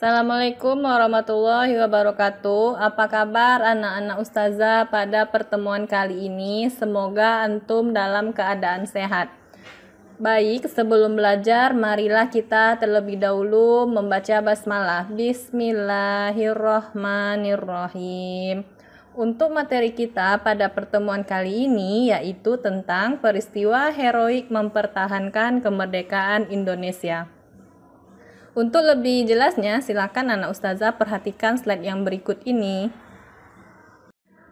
Assalamualaikum warahmatullahi wabarakatuh. Apa kabar anak-anak ustazah pada pertemuan kali ini? Semoga antum dalam keadaan sehat. Baik, sebelum belajar, marilah kita terlebih dahulu membaca basmalah. Bismillahirrohmanirrohim. Untuk materi kita pada pertemuan kali ini yaitu tentang peristiwa heroik mempertahankan kemerdekaan Indonesia. Untuk lebih jelasnya, silakan anak ustazah perhatikan slide yang berikut ini.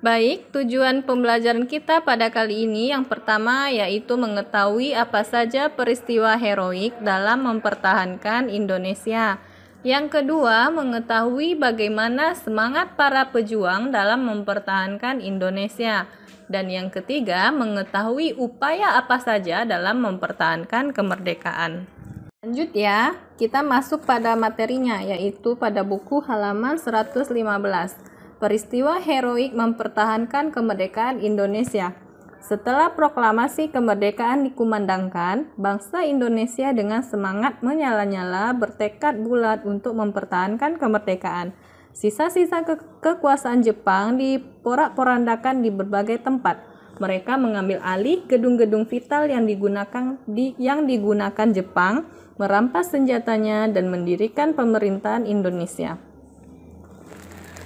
Baik, tujuan pembelajaran kita pada kali ini yang pertama yaitu mengetahui apa saja peristiwa heroik dalam mempertahankan Indonesia. Yang kedua, mengetahui bagaimana semangat para pejuang dalam mempertahankan Indonesia. Dan yang ketiga, mengetahui upaya apa saja dalam mempertahankan kemerdekaan. Lanjut ya, kita masuk pada materinya yaitu pada buku halaman 115. Peristiwa heroik mempertahankan kemerdekaan Indonesia. Setelah proklamasi kemerdekaan dikumandangkan, bangsa Indonesia dengan semangat menyala-nyala bertekad bulat untuk mempertahankan kemerdekaan. Sisa-sisa kekuasaan Jepang diporak-porandakan di berbagai tempat. Mereka mengambil alih gedung-gedung vital yang digunakan Jepang, merampas senjatanya dan mendirikan pemerintahan Indonesia.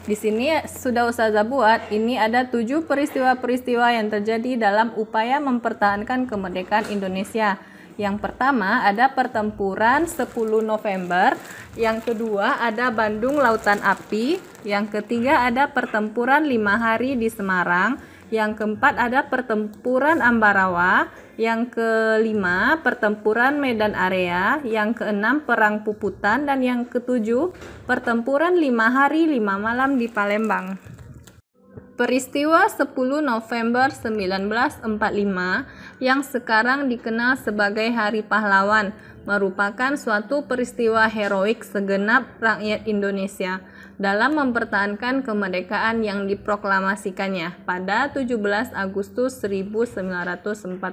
Di sini sudah ustazah buat, ini ada 7 peristiwa-peristiwa yang terjadi dalam upaya mempertahankan kemerdekaan Indonesia. Yang pertama ada pertempuran 10 November, yang kedua ada Bandung Lautan Api, yang ketiga ada pertempuran 5 hari di Semarang, yang keempat ada pertempuran Ambarawa, yang kelima pertempuran Medan Area, yang keenam perang Puputan, dan yang ketujuh pertempuran 5 hari 5 malam di Palembang. Peristiwa 10 November 1945 yang sekarang dikenal sebagai Hari Pahlawan merupakan suatu peristiwa heroik segenap rakyat Indonesia dalam mempertahankan kemerdekaan yang diproklamasikannya pada 17 Agustus 1945.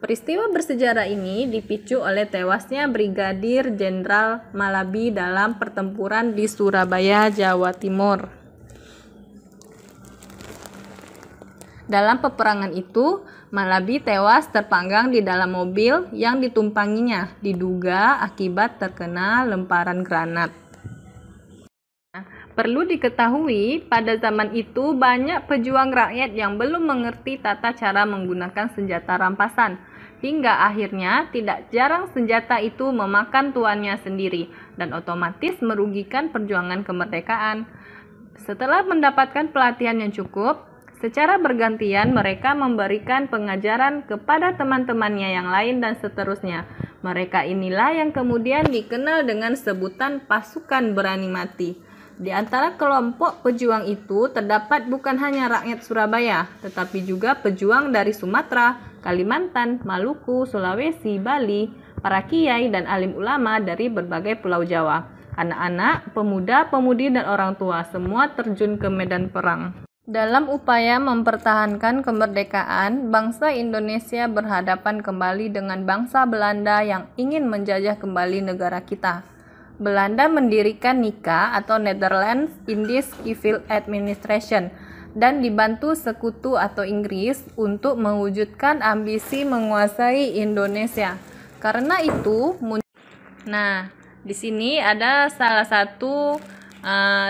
Peristiwa bersejarah ini dipicu oleh tewasnya Brigadir Jenderal Malabi dalam pertempuran di Surabaya, Jawa Timur. Dalam peperangan itu, Malabi tewas terpanggang di dalam mobil yang ditumpanginya, diduga akibat terkena lemparan granat. Perlu diketahui, pada zaman itu banyak pejuang rakyat yang belum mengerti tata cara menggunakan senjata rampasan. Hingga akhirnya tidak jarang senjata itu memakan tuannya sendiri dan otomatis merugikan perjuangan kemerdekaan. Setelah mendapatkan pelatihan yang cukup, secara bergantian mereka memberikan pengajaran kepada teman-temannya yang lain dan seterusnya. Mereka inilah yang kemudian dikenal dengan sebutan pasukan berani mati. Di antara kelompok pejuang itu terdapat bukan hanya rakyat Surabaya, tetapi juga pejuang dari Sumatera, Kalimantan, Maluku, Sulawesi, Bali, para kiai dan alim ulama dari berbagai pulau Jawa. Anak-anak, pemuda-pemudi dan orang tua semua terjun ke medan perang. Dalam upaya mempertahankan kemerdekaan, bangsa Indonesia berhadapan kembali dengan bangsa Belanda yang ingin menjajah kembali negara kita. Belanda mendirikan NICA atau Netherlands Indies Civil Administration dan dibantu sekutu atau Inggris untuk mewujudkan ambisi menguasai Indonesia. Karena itu, di sini ada salah satu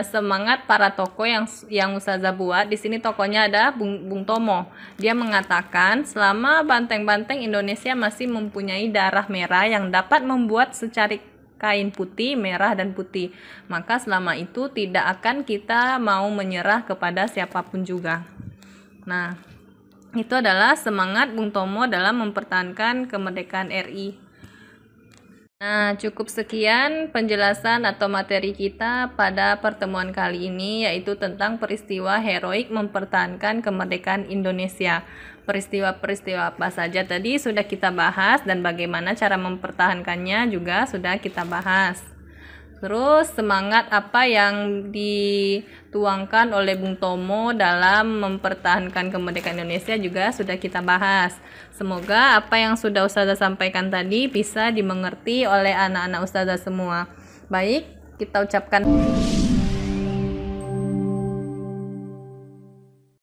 semangat para tokoh yang ustazah buat. Di sini tokohnya ada Bung Tomo. Dia mengatakan selama banteng-banteng Indonesia masih mempunyai darah merah yang dapat membuat secarik kain putih, merah dan putih, maka selama itu tidak akan kita mau menyerah kepada siapapun juga. Nah, itu adalah semangat Bung Tomo dalam mempertahankan kemerdekaan RI. Nah, cukup sekian penjelasan atau materi kita pada pertemuan kali ini, yaitu tentang peristiwa heroik mempertahankan kemerdekaan Indonesia. Peristiwa-peristiwa apa saja tadi sudah kita bahas dan bagaimana cara mempertahankannya juga sudah kita bahas. Terus semangat apa yang dituangkan oleh Bung Tomo dalam mempertahankan kemerdekaan Indonesia juga sudah kita bahas. Semoga apa yang sudah Ustazah sampaikan tadi bisa dimengerti oleh anak-anak Ustazah semua. Baik, kita ucapkan